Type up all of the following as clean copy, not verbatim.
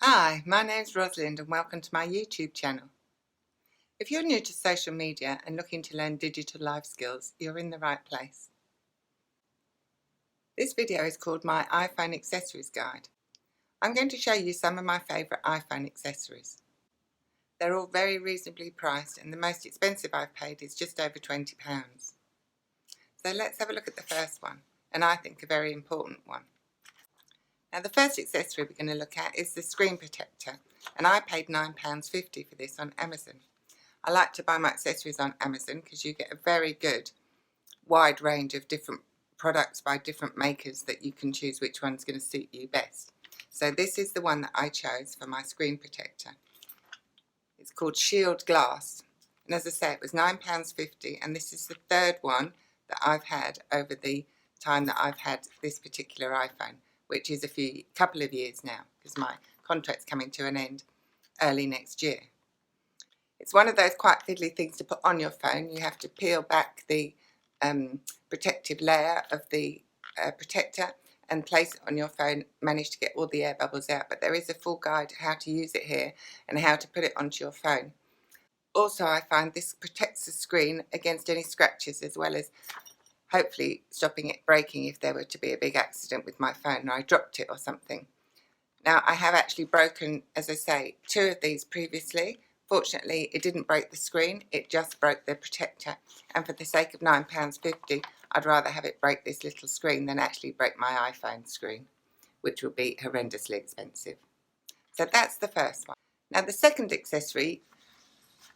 Hi, my name's Rosalind and welcome to my YouTube channel. If you're new to social media and looking to learn digital life skills, you're in the right place. This video is called my iPhone accessories guide. I'm going to show you some of my favourite iPhone accessories. They're all very reasonably priced and the most expensive I've paid is just over £20. So let's have a look at the first one, and I think a very important one. Now the first accessory we're going to look at is the screen protector, and I paid £9.50 for this on Amazon. I like to buy my accessories on Amazon because you get a very good wide range of different products by different makers that you can choose which one's going to suit you best. So this is the one that I chose for my screen protector. It's called Shield Glass, and as I say, it was £9.50, and this is the third one that I've had over the time that I've had this particular iPhone, which is a couple of years now because my contract's coming to an end early next year. It's one of those quite fiddly things to put on your phone. You have to peel back the protective layer of the protector and place it on your phone, manage to get all the air bubbles out, but there is a full guide how to use it here and how to put it onto your phone. Also, I find this protects the screen against any scratches, as well as hopefully stopping it breaking if there were to be a big accident with my phone or I dropped it or something. Now, I have actually broken, as I say, 2 of these previously. Fortunately, it didn't break the screen, it just broke the protector, and for the sake of £9.50, I'd rather have it break this little screen than actually break my iPhone screen, which would be horrendously expensive. So that's the first one. Now the second accessory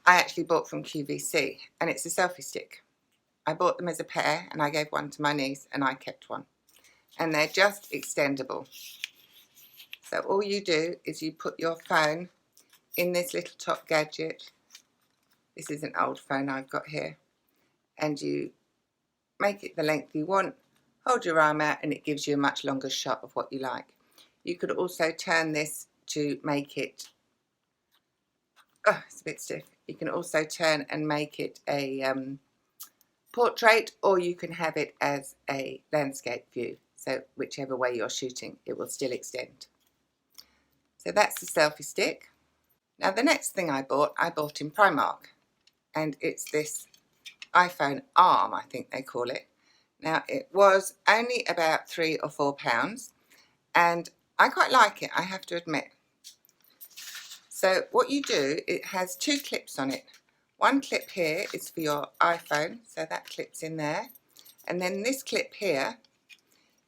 I actually bought from QVC, and it's a selfie stick. I bought them as a pair and I gave one to my niece and I kept one. And they're just extendable. So all you do is you put your phone in this little top gadget. This is an old phone I've got here, and you make it the length you want, hold your arm out, and it gives you a much longer shot of what you like. You could also turn this to make it, it's a bit stiff. You can also turn and make it a portrait, or you can have it as a landscape view. So whichever way you're shooting, it will still extend. So that's the selfie stick. Now the next thing I bought in Primark, and it's this iPhone arm, I think they call it. Now it was only about £3 or £4, and I quite like it, I have to admit. So what you do, it has 2 clips on it. One clip here is for your iPhone, so that clips in there, and then this clip here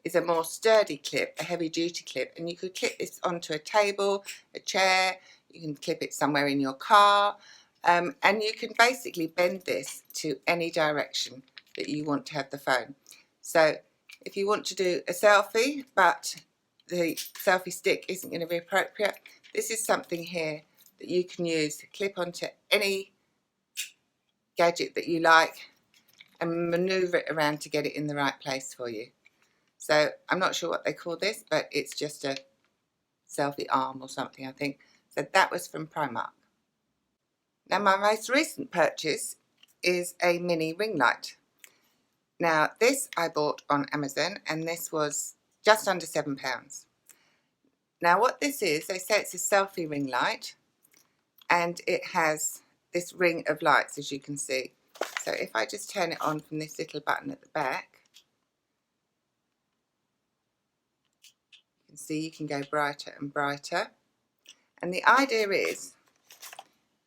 is a more sturdy clip, a heavy duty clip, and you could clip this onto a table, a chair, you can clip it somewhere in your car, and you can basically bend this to any direction that you want to have the phone. So if you want to do a selfie but the selfie stick isn't going to be appropriate, this is something here that you can use to clip onto any gadget that you like and maneuver it around to get it in the right place for you. So I'm not sure what they call this, but it's just a selfie arm or something, I think. So that was from Primark. Now my most recent purchase is a mini ring light. Now this I bought on Amazon, and this was just under £7. Now what this is, they say it's a selfie ring light, and it has this ring of lights, as you can see. So if I just turn it on from this little button at the back, see you can go brighter and brighter, and the idea is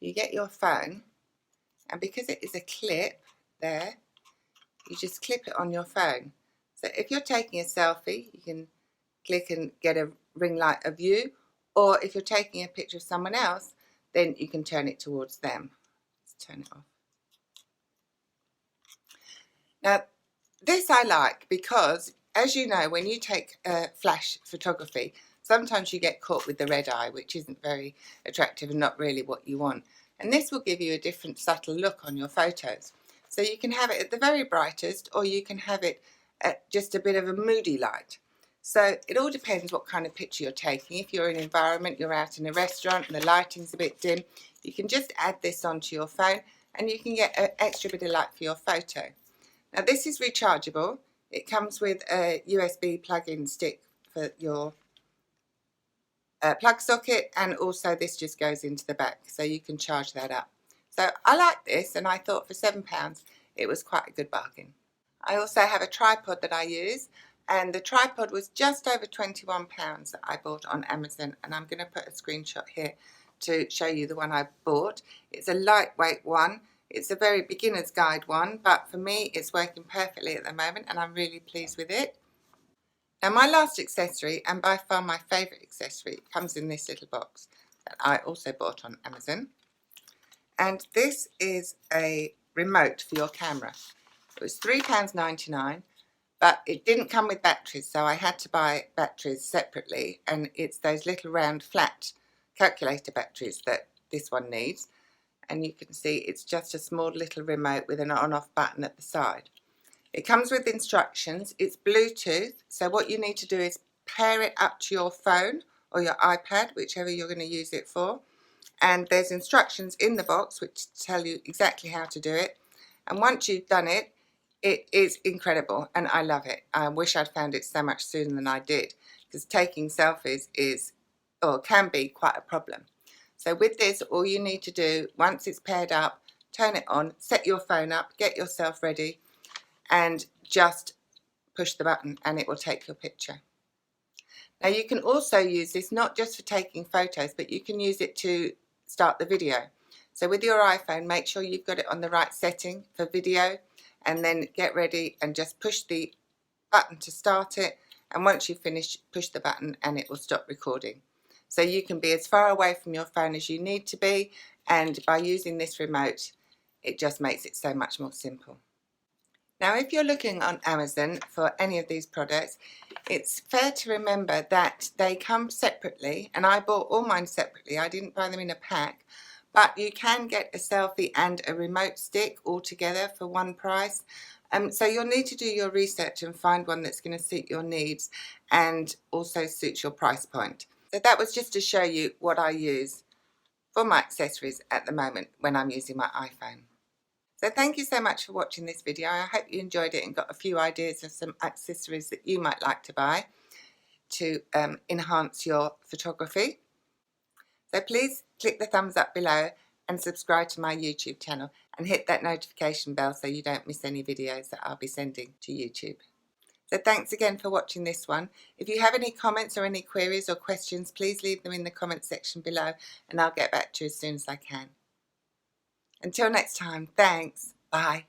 you get your phone, and because it is a clip there, you just clip it on your phone. So if you're taking a selfie, you can click and get a ring light of you, or if you're taking a picture of someone else, then you can turn it towards them. Let's turn it off. Now this I like because, as you know, when you take flash photography, sometimes you get caught with the red eye, which isn't very attractive and not really what you want. And this will give you a different subtle look on your photos. So you can have it at the very brightest, or you can have it at just a bit of a moody light. So it all depends what kind of picture you're taking. If you're in an environment, you're out in a restaurant and the lighting's a bit dim, you can just add this onto your phone and you can get an extra bit of light for your photo. Now this is rechargeable. It comes with a USB plug-in stick for your plug socket, and also this just goes into the back, so you can charge that up. So I like this, and I thought for £7 it was quite a good bargain. I also have a tripod that I use, and the tripod was just over £21 that I bought on Amazon, and I'm going to put a screenshot here to show you the one I bought. It's a lightweight one. It's a very beginner's guide one, but for me it's working perfectly at the moment, and I'm really pleased with it. Now my last accessory, and by far my favourite accessory, comes in this little box that I also bought on Amazon, and this is a remote for your camera. It was £3.99, but it didn't come with batteries, so I had to buy batteries separately, and it's those little round flat calculator batteries that this one needs. And you can see it's just a small little remote with an on-off button at the side. It comes with instructions. It's Bluetooth, so what you need to do is pair it up to your phone or your iPad, whichever you're going to use it for. And there's instructions in the box which tell you exactly how to do it. And once you've done it, it is incredible, and I love it. I wish I'd found it so much sooner than I did, because taking selfies is, or can be, quite a problem. So with this, all you need to do, once it's paired up, turn it on, set your phone up, get yourself ready, and just push the button and it will take your picture. Now you can also use this not just for taking photos, but you can use it to start the video. So with your iPhone, make sure you've got it on the right setting for video, and then get ready and just push the button to start it, and once you've finished, push the button and it will stop recording. So you can be as far away from your phone as you need to be, and by using this remote it just makes it so much more simple. Now if you're looking on Amazon for any of these products, it's fair to remember that they come separately, and I bought all mine separately. I didn't buy them in a pack, but you can get a selfie and a remote stick all together for one price. So you'll need to do your research and find one that's going to suit your needs and also suit your price point. So that was just to show you what I use for my accessories at the moment when I'm using my iPhone. So thank you so much for watching this video. I hope you enjoyed it and got a few ideas of some accessories that you might like to buy to enhance your photography. So please click the thumbs up below and subscribe to my YouTube channel, and hit that notification bell so you don't miss any videos that I'll be sending to YouTube. So thanks again for watching this one. If you have any comments or any queries or questions, please leave them in the comment section below and I'll get back to you as soon as I can. Until next time, thanks. Bye.